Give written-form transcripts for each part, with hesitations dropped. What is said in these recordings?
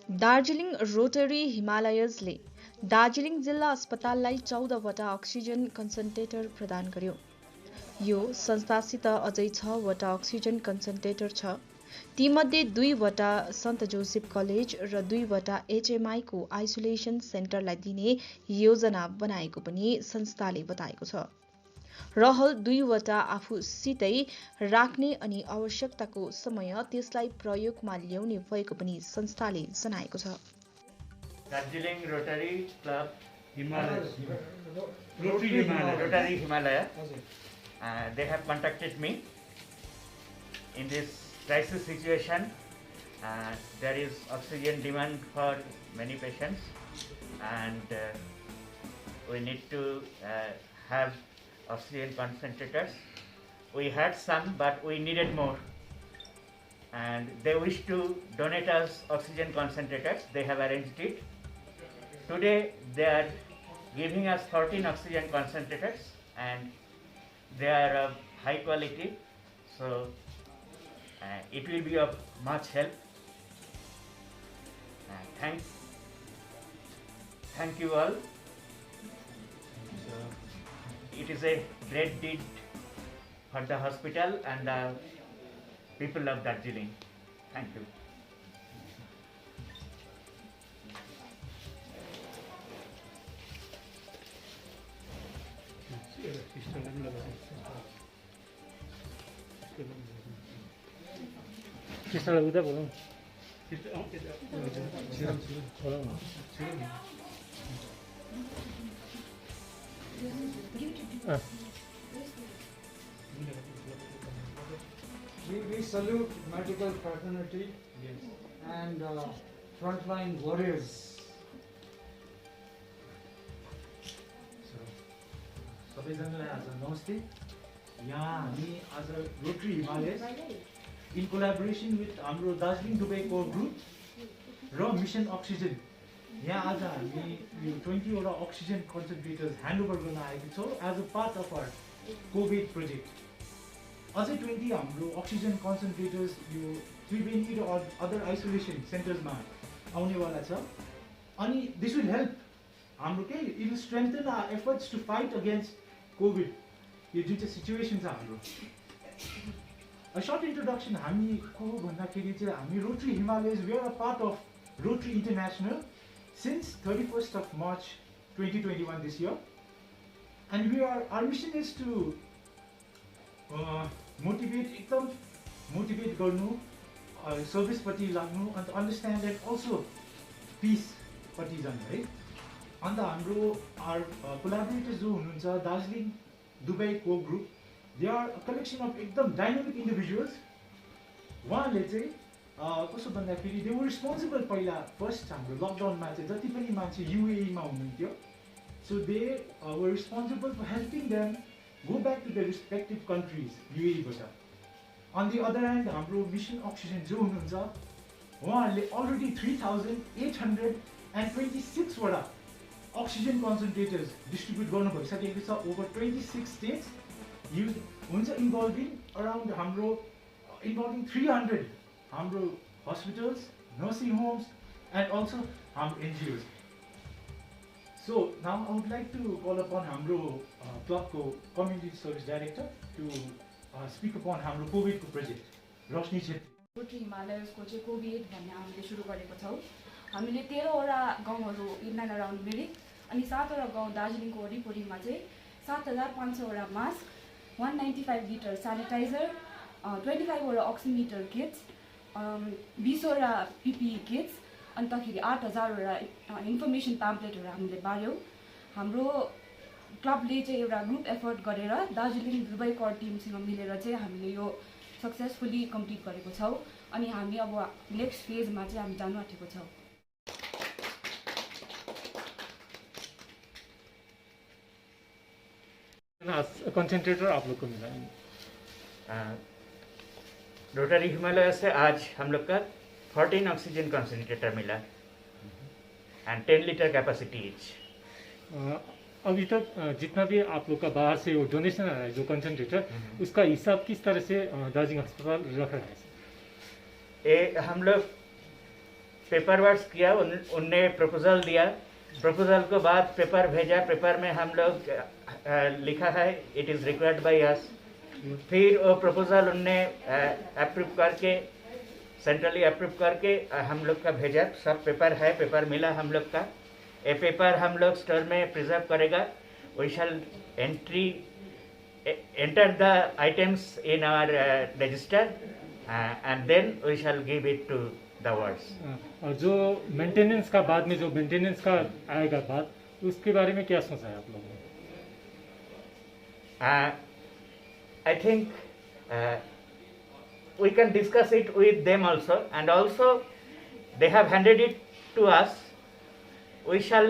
Darjeeling rotary हिमालयजले Darjeeling जिल्ला अस्पताललाई 14वटा oxygen concentrator प्रदान गर्यो। यो संस्थासित अझै 6वटा अक्सिजन कन्सन्ट्रेटर छ। तीमध्ये 2वटा सन्त जोसेफ कलेज र 2वटा HMI को आइसोलेसन सेन्टरलाई दिने योजना बनाएको पनि संस्थाले बताएको छ। रहल 2वटा आफूसितै राख्ने अनि आवश्यकताको समय त्यसलाई प्रयोगमा ल्याउने भएको पनि संस्थाले जनाएको छ। Darjeeling rotary club Rotary Himalaya. Rotary Himalaya. They have contacted me in this crisis situation. There is oxygen demand for many patients, and we need to have oxygen concentrators. We had some, but we needed more, and they wish to donate us oxygen concentrators. They have arranged it. Today they are giving us 13 oxygen concentrators, and they are of high quality, so it will be of much help. Thank you all. So, it is a great deed for the hospital and the people of Darjeeling. Thank you. Sister udah belum? We salute medical fraternity and frontline warriors. सबैजनालाई आज नमस्ते। यहाँ हामी आज rotary Himalaya in collaboration with हाम्रो Darjeeling Dubai core group र mission oxygen यहाँ आज हामी यो 20वटा अक्सिजन कन्सन्ट्रेटर्स ह्यान्डओभर गर्न आएको छौँ as a part of our COVID project. अझै 20 हाम्रो अक्सिजन कन्सन्ट्रेटर्स यो त्रिवेणी र अदर आइसोलेसन सेन्टर्समा आउनेवाला छ। अनि दिस विल हेल्प हाम्रो के it will strengthen our efforts to fight against COVID, यो जुन चाहिँ सिचुएसन छ हाम्रो। A short introduction, हामी को भन्दाखेरि चाहिँ हामी Rotary Himalayas we are a part of Rotary International since 31st of March 2021 this year, and our mission is to motivate गर्नु, सर्भिस पट्टि लाग्नु, and understand and also peace पट्टि जानु है। अन्त हाम्रो कोलाबोरेटर्स जो हुनुहुन्छ दार्जिलिङ दुबई को group, they are a collection of एकदम डाइनामिक इन्डिभिजुअल्स। उहाँहरूले चाहिँ कसो भन्दाखेरि दे वर रिस्पोन्सिबल पहिला फर्स्ट हाम्रो लकडाउनमा चाहिँ जति पनि मान्छे युएईमा हुनुहुन्थ्यो, so they were responsible for helping them go back to the respective countries युएईबाट। अन दि अदर ह्यान्ड हाम्रो मिसन अक्सिजन जो हुनुहुन्छ उहाँहरूले अलरेडी 3,826वटा अक्सिजन कन्सन्ट्रेटर्स डिस्ट्रिब्युट गर्नु भइसकेको छ ओभर 26 स्टेट्स। युज हुन्छ इन्भल्भिङ अराउन्ड हाम्रो इन्भल्भिङ 300 हाम्रो hospitals, nursing homes and also हाम्रो NGOs. So now I would like to call upon हाम्रो क्लबको community service director to speak upon हाम्रो कोभिडको प्रोजेक्ट रोशनी छेत्री। रोटरी हिमालयजको चाहिँ कोभिड भन्ने हामीले सुरु गरेको छौँ। हामीले 13वटा गाउँहरू इन एन्ड अराउन्ड मिरिक अनि 7वटा गाउँ दार्जिलिङको वरिपरिमा चाहिँ 7,500वटा मास्क, 195 लिटर सेनिटाइजर, 25वटा अक्सिमिटर किट्स, 20वटा पिपिई किट्स, अन्तखेरि 8,000वटा इन्फर्मेसन प्याम्पलेटहरू हामीले बाँड्यौँ। हाम्रो क्लबले चाहिँ एउटा ग्रुप एफर्ट गरेर दार्जिलिङ दुबई कोर टिमसँग मिलेर चाहिँ हामीले यो सक्सेसफुली कम्प्लिट गरेको छौँ। अनि हामी अब नेक्स्ट फेजमा चाहिँ हामी जानु आँटेको छौँ। कंसंट्रेटर आप लोग को मिला। रोटरी हिमालय से आज हम लोग का 14 ऑक्सीजन कंसंट्रेटर मिला एंड 10 लीटर कैपेसिटी ईच। अभी तक जितना भी आप लोग का बाहर से वो डोनेशन आ रहा है जो कंसंट्रेटर, उसका हिसाब किस तरह से दार्जिलिंग अस्पताल रख रहा है? हम लोग पेपर वर्क किया, उनने प्रपोजल दिया, प्रपोजल के बाद पेपर भेजा, पेपर में हम लोग लिखा है it is required by us. फिर वो प्रपोजल उनने अप्रूव करके, सेंट्रली अप्रूव करके हम लोग का भेजा। सब पेपर है, पेपर मिला हम लोग का। ये पेपर हम लोग स्टोर में प्रिजर्व करेगा। We shall enter the items in our register and then we shall give it to the wards. और जो मेंटेनेंस का बाद में जो मेंटेनेंस का आएगा बाद, उसके बारे में क्या सोचा है आप लोगों ने? I think we can discuss it with them also, and also they have handed it to us. We shall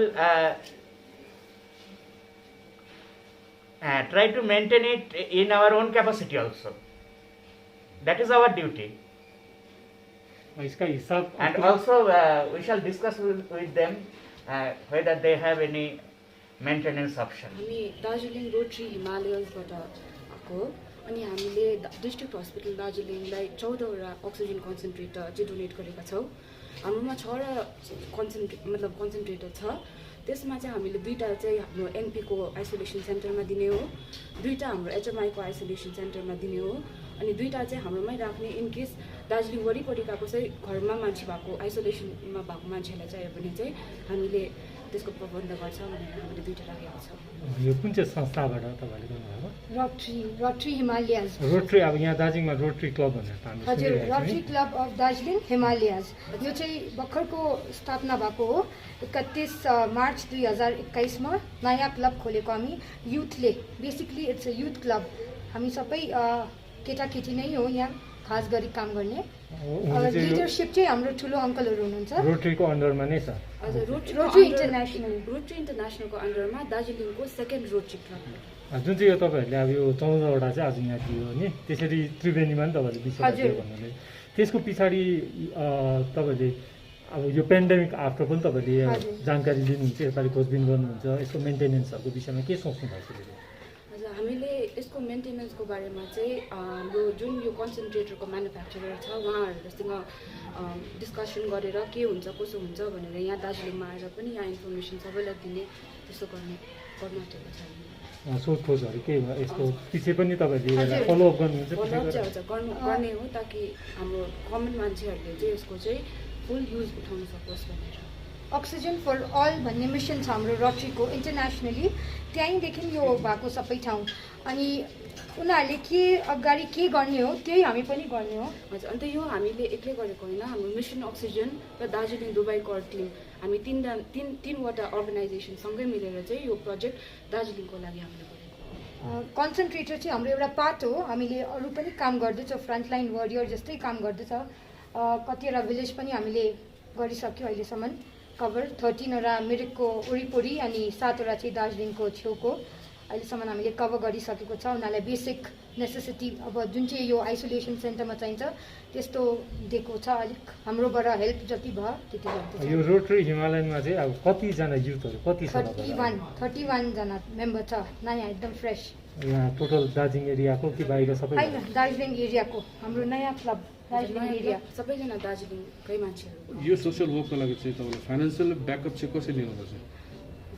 try to maintain it in our own capacity also. That is our duty. इसका हिसाब And also we shall discuss with them whether they have any maintenance option. हामी Darjeeling rotary हिमालयसबाट आएको, अनि हामीले district hospital दार्जिलिङलाई 14वटा oxygen concentrator चाहिँ donate गरेका छौँ। हाम्रोमा 6 कन्सन्ट्रेटर छ। त्यसमा चाहिँ हामीले 2टा चाहिँ हाम्रो एनपीको आइसोलेसन सेन्टरमा दिने हो, 2टा हाम्रो एचएमआईको आइसोलेसन सेन्टरमा दिने हो, अनि 2टा चाहिँ हाम्रोमै राख्ने इन केस दार्जिलिङ वरिपरिका कसै घरमा मान्छे भएको, आइसोलेसनमा भएको मान्छेलाई चाहियो भने चाहिँ हामीले त्यसको प्रबन्ध गर्छ भनेर हामीले 2टा राखेको छ। यो कुन चाहिँ संस्थाबाट तपाईँले गर्नुभएको? Rotary Himalayas. रोटरी, अब यहाँ दार्जिलिङमा रोटरी क्लब भनेर हामी हजुर, सुनिरहेको छौँ। Rotary club of Darjeeling Himalayas यो चाहिँ भर्खरको स्थापना भएको हो। 31 मार्च 2021 मा नयाँ क्लब खोलेको हामी युथले। Basically it's a youth club. हामी सबै केटाकेटी नै हो यहाँ खास गरी काम गर्ने। लिडरसिप चाहिँ हाम्रो ठुलो अङ्कलहरू हुनुहुन्छ। रोटरीको अन्डरमा नै छ। हजुर, रोटरी इन्टरनेसनलको अन्डरमा दार्जिलिङको सेकेन्ड रोटरी क्लब। जुन चाहिँ यो तपाईँहरूले अब यो 14वटा चाहिँ आज यहाँ दियो नि, त्यसरी त्रिवेणीमा पनि तपाईँहरूले 20वटा दियो भन्नाले त्यसको पछाडि तपाईँहरूले अब यो पेन्डेमिक आफ्टर पनि तपाईँहरूले जानकारी लिनुहुन्छ, यसपालि खोजबिन गर्नुहुन्छ, यसको मेन्टेनेन्सहरूको विषयमा के सोच्नु भएको छ? हजुर, हामीले यसको मेन्टेनेन्सको बारेमा चाहिँ हाम्रो जुन यो कन्सन्ट्रेटरको म्यानुफ्याक्चरर छ उहाँहरूसँग डिस्कसन गरेर के हुन्छ कसो हुन्छ भनेर यहाँ दार्जिलिङमा आएर पनि यहाँ इन्फर्मेसन सबैलाई दिने त्यस्तो गर्नु आँटेको छ। सोधखोजहरू के भयो यसको पछि पनि तपाईँहरूले फलोअप गर्नुहुन्छ? गर्ने हो ताकि हाम्रो कमन मान्छेहरूले चाहिँ यसको चाहिँ फुल युज उठाउन सकोस् भनेर। अक्सिजन फर अल भन्ने मिसन छ हाम्रो रोटरीको इन्टरनेसनली। त्यहीँदेखि यो भएको सबै ठाउँ, अनि उनीहरूले के अगाडि के गर्ने हो त्यही हामी पनि गर्ने हो। हजुर, अन्त यो हामीले एक्लै गरेको होइन, हाम्रो मिसन अक्सिजन र दार्जिलिङ दुबई कोर टिम हामी तीनवटा अर्गनाइजेसनसँगै मिलेर चाहिँ यो प्रोजेक्ट दार्जिलिङको लागि हामीले गरेको। कन्सन्ट्रेटर चाहिँ हाम्रो एउटा पार्ट हो। हामीले अरू पनि काम गर्दैछौँ, फ्रन्टलाइन वरियर जस्तै काम गर्दैछ। कतिवटा भिलेज पनि हामीले गरिसक्यो अहिलेसम्म कभर। 13वटा मिरिकको वरिपरि अनि 7वटा चाहिँ दार्जिलिङको छेउको अहिलेसम्म हामीले कभर गरिसकेको छ। उनीहरूलाई बेसिक नेसेसिटी अब जुन चाहिँ यो आइसोलेसन सेन्टरमा चाहिन्छ त्यस्तो दिएको छ। अलिक हाम्रोबाट हेल्प जति भयो त्यति गर्दैछ। यो रोटरी हिमालयनमा चाहिँ अब कतिजना युथहरू कति छ? 31 जना मेम्बर छ, नयाँ एकदम फ्रेस। यहाँ टोटल दार्जिलिङ एरियाको कि बाहिर सबै? होइन, दार्जिलिङ एरियाको हाम्रो नयाँ क्लब दार्जिलिङ एरिया सबैजना दार्जिलिङकै मान्छेहरू। यो सोसियल वर्कको लागि चाहिँ तपाईँले फाइनेन्सियल ब्याकअप चाहिँ कसरी लिनुपर्छ?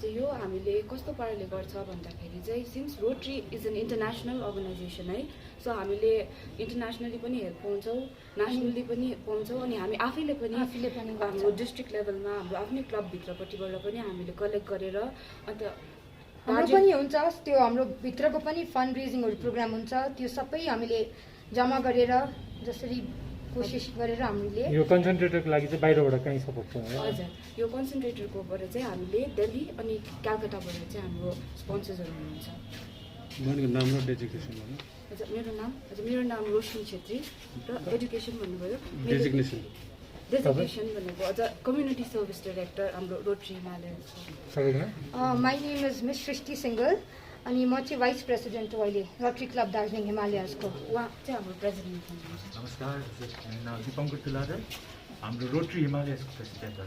यो हामीले कस्तो पाराले गर्छ भन्दाखेरि चाहिँ since Rotary is an international organization है, सो हामीले इन्टरनेसनली पनि हेल्प पाउँछौँ, नेसनली पनि पाउँछौँ, अनि हामी आफैले पनि हाम्रो डिस्ट्रिक्ट लेभलमा हाम्रो आफ्नै क्लबभित्रपट्टिबाट पनि हामीले कलेक्ट गरेर अन्त हाम्रो पनि हुन्छ त्यो हाम्रो भित्रको पनि फन्ड रेजिङहरू प्रोग्राम हुन्छ। त्यो सबै हामीले जम्मा गरेर जसरी कोसिस गरेर हामीले यो कन्सन्ट्रेटरको लागि चाहिँ बाहिरबाट कहीँ सपोर्ट छ? हजुर, यो कन्सन्ट्रेटरकोबाट चाहिँ हामीले दिल्ली अनि कलकत्ताबाट चाहिँ हाम्रो स्पोन्सर्सहरू हुनुहुन्छ। नाम र डेजिग्नेसन भन्नु? हजुर, मेरो नाम रोशनी छेत्री र एजुकेसन भन्नुभयो। डेजिग्नेसन भनेको अझ कम्युनिटी सर्भिस डाइरेक्टर हाम्रो rotary Himalaya. My name is miss Srishti single अनि म चाहिँ भाइस प्रेसिडेन्ट हो अहिले रोटरी क्लब दार्जिलिङ हिमालयजको। उहाँ चाहिँ हाम्रो प्रेसिडेन्ट हुनुहुन्छ। नमस्कार, मेरो नाम दिपङ्कर तुलाधर, हाम्रो रोटरी हिमालयजको प्रेसिडेन्ट हो।